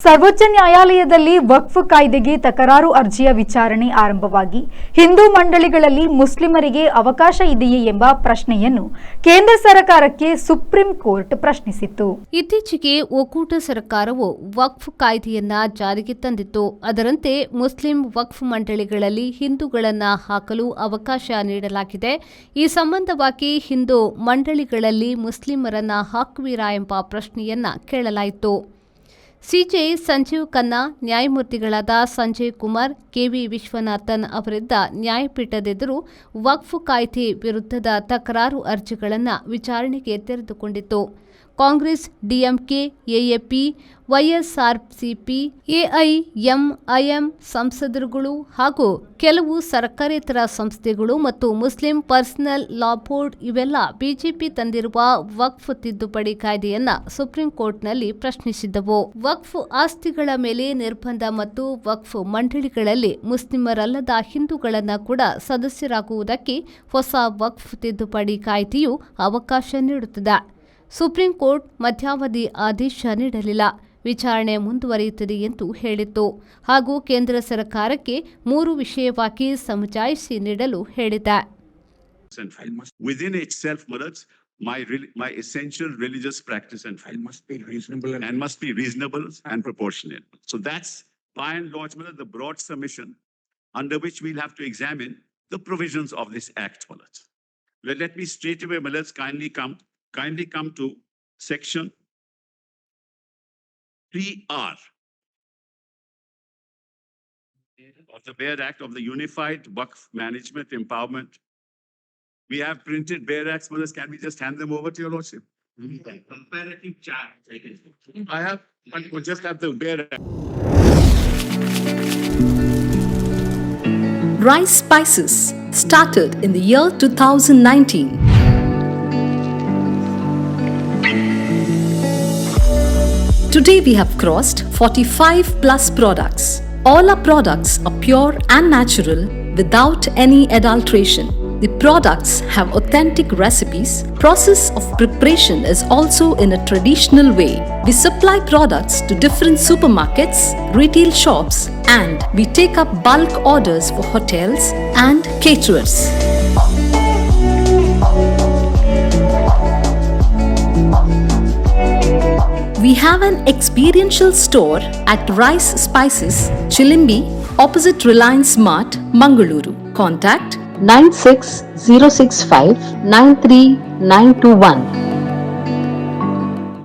ಸರ್ವೋಚ್ಚ ನ್ಯಾಯಾಲಯದಲ್ಲಿ ವಕ್ಫ್ ಕಾಯ್ದೆಗೆ ತಕರಾರು ಅರ್ಜಿಯ ವಿಚಾರಣೆ ಆರಂಭವಾಗಿ ಹಿಂದೂ ಮಂಡಳಿಗಳಲ್ಲಿ ಮುಸ್ಲಿಮರಿಗೆ ಅವಕಾಶ ಇದೆಯೇ ಎಂಬ ಪ್ರಶ್ನೆಯನ್ನು ಕೇಂದ್ರ ಸರ್ಕಾರಕ್ಕೆ ಸುಪ್ರೀಂ ಕೋರ್ಟ್ ಪ್ರಶ್ನಿಸಿತ್ತು. ಇತ್ತೀಚೆಗೆ ಒಕ್ಕೂಟ ಸರ್ಕಾರವು ವಕ್ಫ್ ಕಾಯ್ದೆಯನ್ನ ಜಾರಿಗೆ ತಂದಿತ್ತು. ಅದರಂತೆ ಮುಸ್ಲಿಂ ವಕ್ಫ್ ಮಂಡಳಿಗಳಲ್ಲಿ ಹಿಂದೂಗಳನ್ನ ಹಾಕಲು ಅವಕಾಶ ನೀಡಲಾಗಿದೆ. ಈ ಸಂಬಂಧವಾಗಿ ಹಿಂದೂ ಮಂಡಳಿಗಳಲ್ಲಿ ಮುಸ್ಲಿಮರನ್ನ ಹಾಕುವಿರಾ ಎಂಬ ಪ್ರಶ್ನೆಯನ್ನ ಕೇಳಲಾಯಿತು. ಸಿಜೆ ಸಂಜೀವ್ ಖನ್ನಾ, ನ್ಯಾಯಮೂರ್ತಿಗಳಾದ ಸಂಜಯ್ ಕುಮಾರ್, ಕೆವಿ ವಿಶ್ವನಾಥನ್ ಅವರಿದ್ದ ನ್ಯಾಯಪೀಠದೆದುರು ವಕ್ಫ್ ಕಾಯ್ದೆ ವಿರುದ್ಧದ ತಕರಾರು ಅರ್ಜಿಗಳನ್ನು ವಿಚಾರಣೆಗೆ ತೆರೆದುಕೊಂಡಿತು. Congress, DMK, AAP, YSRCP, AIMIM ಸಂಸದರುಗಳು ಹಾಗೂ ಕೆಲವು ಸರ್ಕಾರೇತರ ಸಂಸ್ಥೆಗಳು ಮತ್ತು ಮುಸ್ಲಿಂ ಪರ್ಸನಲ್ ಲಾ ಬೋರ್ಡ್ ಇವೆಲ್ಲ ಬಿಜೆಪಿ ತಂದಿರುವ ವಕ್ಫ್ ತಿದ್ದುಪಡಿ ಕಾಯ್ದೆಯನ್ನ ಸುಪ್ರೀಂ ಕೋರ್ಟ್ನಲ್ಲಿ ಪ್ರಶ್ನಿಸಿದ್ದವು. ವಕ್ಫ್ ಆಸ್ತಿಗಳ ಮೇಲೆ ನಿರ್ಬಂಧ ಮತ್ತು ವಕ್ಫ್ ಮಂಡಳಿಗಳಲ್ಲಿ ಮುಸ್ಲಿಮರಲ್ಲದ ಹಿಂದೂಗಳನ್ನ ಕೂಡ ಸದಸ್ಯರಾಗುವುದಕ್ಕೆ ಹೊಸ ವಕ್ಫ್ ತಿದ್ದುಪಡಿ ಕಾಯ್ದೆಯು ಅವಕಾಶ ನೀಡುತ್ತದೆ. ಸುಪ್ರೀಂ ಕೋರ್ಟ್ ಮಧ್ಯಾವಧಿ ಆದೇಶ ನೀಡಲಿಲ್ಲ. ವಿಚಾರಣೆ ಮುಂದುವರಿಯುತ್ತದೆ ಎಂದು ಹೇಳಿತ್ತು ಹಾಗೂ ಕೇಂದ್ರ ಸರ್ಕಾರಕ್ಕೆ 3 ವಿಷಯವಾಗಿ ಸಮಜಾಯಿಷಿ ನೀಡಲು ಹೇಳಿದೆ. Within itself, my essential religious practice and faith must be reasonable and proportionate. So that's by and large the broad submission under which we'll have to examine the provisions of this act. Let me straight away, kindly come to section 3R of the BEAR Act of the Unified Waqf Management Empowerment. We have printed BEAR Acts, brothers. Can we just hand them over to your lordship? Comparative chart. I have, but we'll just have the BEAR Act. Rice Spices started in the year 2019. Today we have crossed 45 plus products. All our products are pure and natural without any adulteration. The products have authentic recipes. Process of preparation is also in a traditional way. We supply products to different supermarkets, retail shops, and we take up bulk orders for hotels and caterers. We have an experiential store at Rice Spices, Chilimbi, opposite Reliance Mart, Mangaluru. Contact 96065 93921.